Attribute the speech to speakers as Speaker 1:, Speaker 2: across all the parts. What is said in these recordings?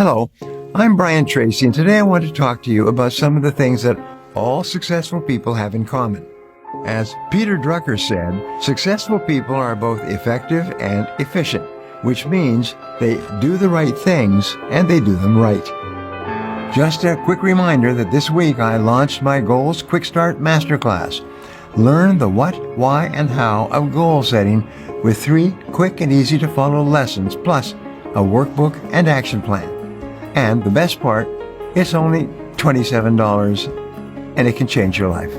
Speaker 1: Hello, I'm Brian Tracy, and today I want to talk to you about some of the things that all successful people have in common. As Peter Drucker said, successful people are both effective and efficient, which means they do the right things and they do them right. Just a quick reminder that this week I launched my Goals Quick Start Masterclass. Learn the what, why, and how of goal setting with 3 quick and easy to follow lessons, plus a workbook and action plan. And the best part, it's only $27 and it can change your life.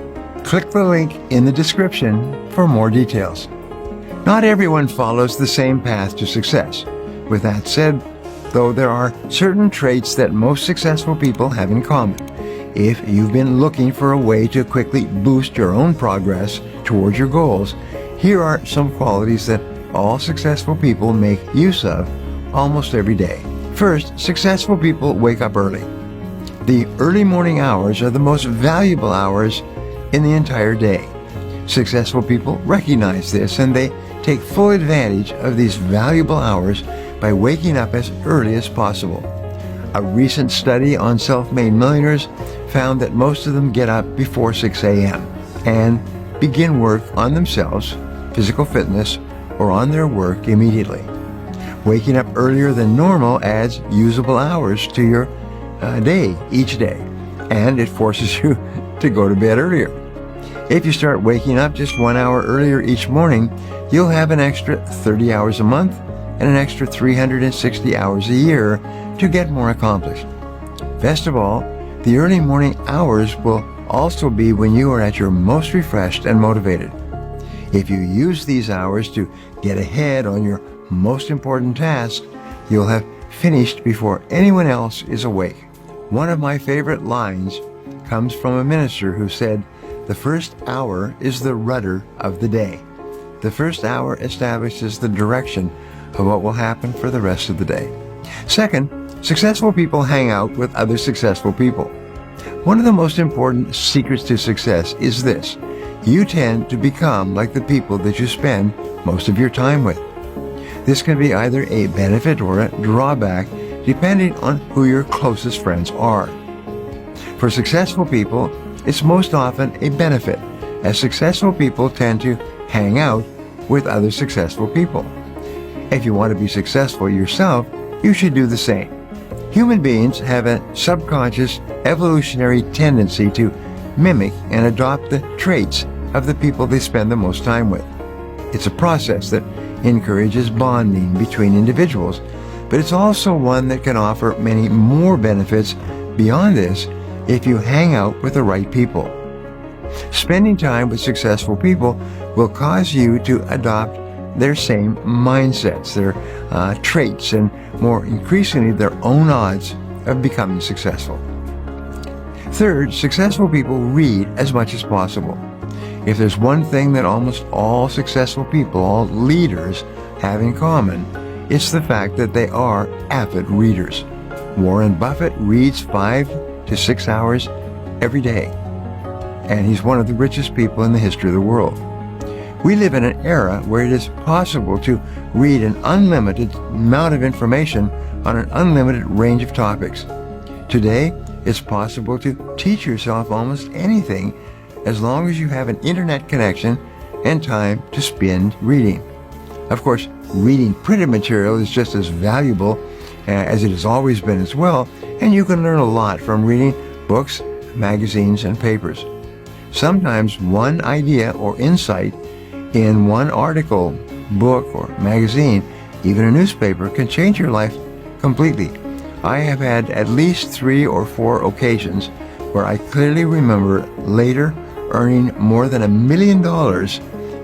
Speaker 1: Click the link in the description for more details. Not everyone follows the same path to success. With that said, though, there are certain traits that most successful people have in common. If you've been looking for a way to quickly boost your own progress towards your goals, here are some qualities that all successful people make use of almost every day. First, successful people wake up early. The early morning hours are the most valuable hours in the entire day. Successful people recognize this, and they take full advantage of these valuable hours by waking up as early as possible. A recent study on self-made millionaires found that most of them get up before 6 a.m. and begin work on themselves, physical fitness, or on their work immediately. Waking up earlier than normal adds usable hours to your day each day, and it forces you to go to bed earlier. If you start waking up just 1 hour earlier each morning, you'll have an extra 30 hours a month and an extra 360 hours a year to get more accomplished. Best of all, the early morning hours will also be when you are at your most refreshed and motivated. If you use these hours to get ahead on your most important task, you'll have finished before anyone else is awake. One of my favorite lines comes from a minister who said, "The first hour is the rudder of the day." The first hour establishes the direction of what will happen for the rest of the day. Second, successful people hang out with other successful people. One of the most important secrets to success is this: you tend to become like the people that you spend most of your time with. This can be either a benefit or a drawback, depending on who your closest friends are. For successful people, it's most often a benefit, as successful people tend to hang out with other successful people. If you want to be successful yourself, you should do the same. Human beings have a subconscious evolutionary tendency to mimic and adopt the traits of the people they spend the most time with. It's a process that encourages bonding between individuals, but it's also one that can offer many more benefits beyond this if you hang out with the right people. Spending time with successful people will cause you to adopt their same mindsets, their traits, and more increasingly their own odds of becoming successful. Third, successful people read as much as possible. If there's one thing that almost all successful people, all leaders, have in common, it's the fact that they are avid readers. Warren Buffett reads 5 to 6 hours every day, and he's one of the richest people in the history of the world. We live in an era where it is possible to read an unlimited amount of information on an unlimited range of topics. Today, it's possible to teach yourself almost anything as long as you have an internet connection and time to spend reading. Of course, reading printed material is just as valuable as it has always been as well, and you can learn a lot from reading books, magazines, and papers. Sometimes one idea or insight in one article, book, or magazine, even a newspaper, can change your life completely. I have had at least 3 or 4 occasions where I clearly remember later earning more than $1 million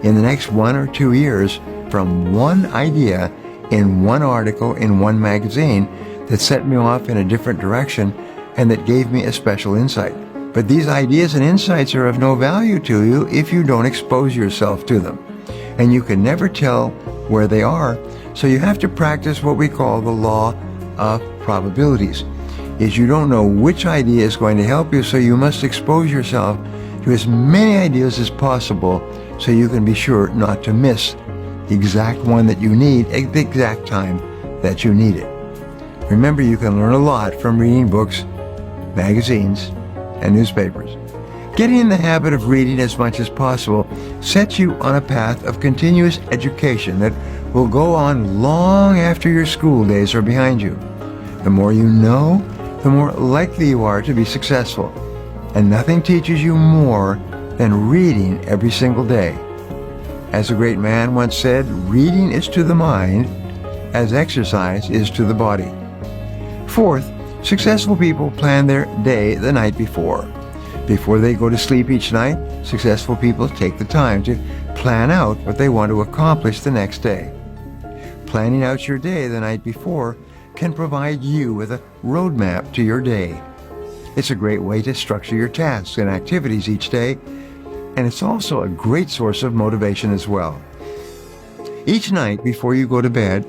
Speaker 1: in the next 1 or 2 years from one idea in one article in one magazine that set me off in a different direction and that gave me a special insight. But these ideas and insights are of no value to you if you don't expose yourself to them. And you can never tell where they are, so you have to practice what we call the law of probabilities. Is you don't know which idea is going to help you, so you must expose yourself to as many ideas as possible so you can be sure not to miss the exact one that you need at the exact time that you need it. Remember, you can learn a lot from reading books, magazines, and newspapers. Getting in the habit of reading as much as possible sets you on a path of continuous education that will go on long after your school days are behind you. The more you know, the more likely you are to be successful. And nothing teaches you more than reading every single day. As a great man once said, reading is to the mind as exercise is to the body. Fourth, successful people plan their day the night before. Before they go to sleep each night, successful people take the time to plan out what they want to accomplish the next day. Planning out your day the night before can provide you with a roadmap to your day. It's a great way to structure your tasks and activities each day, and it's also a great source of motivation as well. Each night before you go to bed,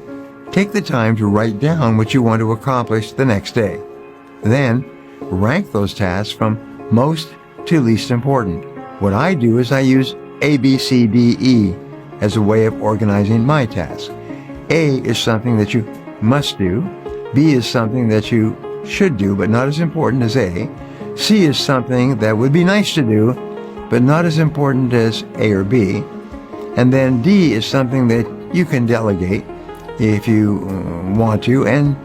Speaker 1: take the time to write down what you want to accomplish the next day. Then, rank those tasks from most to least important. What I do is I use A, B, C, D, E as a way of organizing my tasks. A is something that you must do. B is something that you should do, but not as important as A. C is something that would be nice to do, but not as important as A or B. And then D is something that you can delegate if you want to. And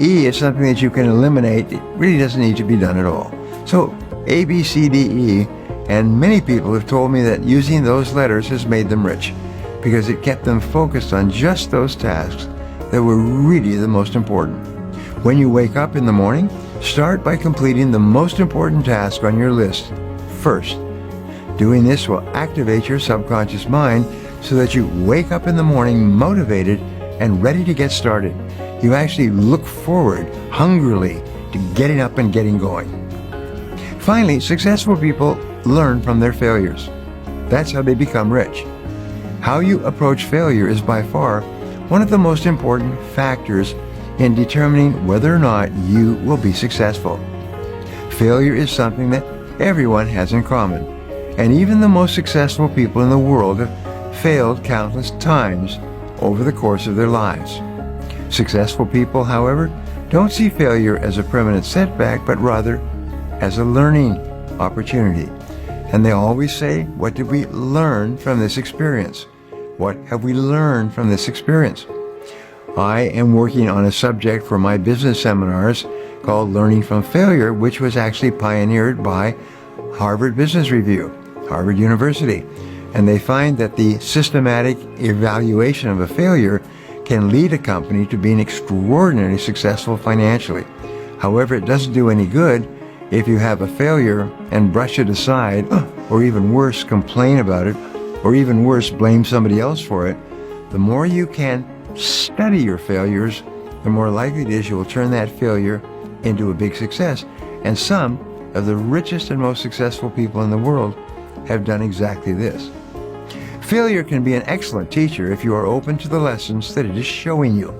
Speaker 1: E is something that you can eliminate. It really doesn't need to be done at all. So A, B, C, D, E, and many people have told me that using those letters has made them rich because it kept them focused on just those tasks that were really the most important. When you wake up in the morning, start by completing the most important task on your list first. Doing this will activate your subconscious mind so that you wake up in the morning motivated and ready to get started. You actually look forward hungrily to getting up and getting going. Finally, successful people learn from their failures. That's how they become rich. How you approach failure is by far one of the most important factors in determining whether or not you will be successful. Failure is something that everyone has in common, and even the most successful people in the world have failed countless times over the course of their lives. Successful people, however, don't see failure as a permanent setback, but rather as a learning opportunity. And they always say, what did we learn from this experience? What have we learned from this experience? I am working on a subject for my business seminars called Learning from Failure, which was actually pioneered by Harvard Business Review, Harvard University. And they find that the systematic evaluation of a failure can lead a company to being extraordinarily successful financially. However, it doesn't do any good if you have a failure and brush it aside, or even worse, complain about it, or even worse, blame somebody else for it. The more you can study your failures, the more likely it is you will turn that failure into a big success. And some of the richest and most successful people in the world have done exactly this. Failure can be an excellent teacher if you are open to the lessons that it is showing you.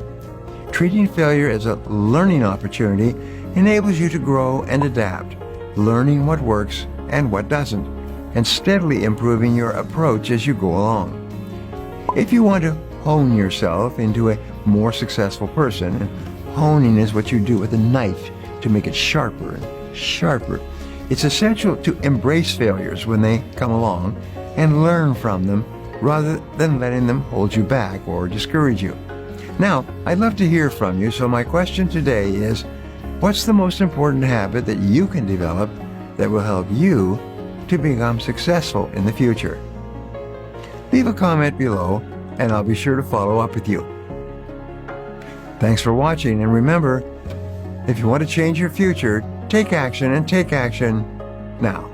Speaker 1: Treating failure as a learning opportunity enables you to grow and adapt, learning what works and what doesn't, and steadily improving your approach as you go along. If you want to hone yourself into a more successful person, and honing is what you do with a knife to make it sharper and sharper, it's essential to embrace failures when they come along and learn from them rather than letting them hold you back or discourage you. Now, I'd love to hear from you, so my question today is, what's the most important habit that you can develop that will help you to become successful in the future? Leave a comment below, and I'll be sure to follow up with you. Thanks for watching, and remember, if you want to change your future, take action and take action now.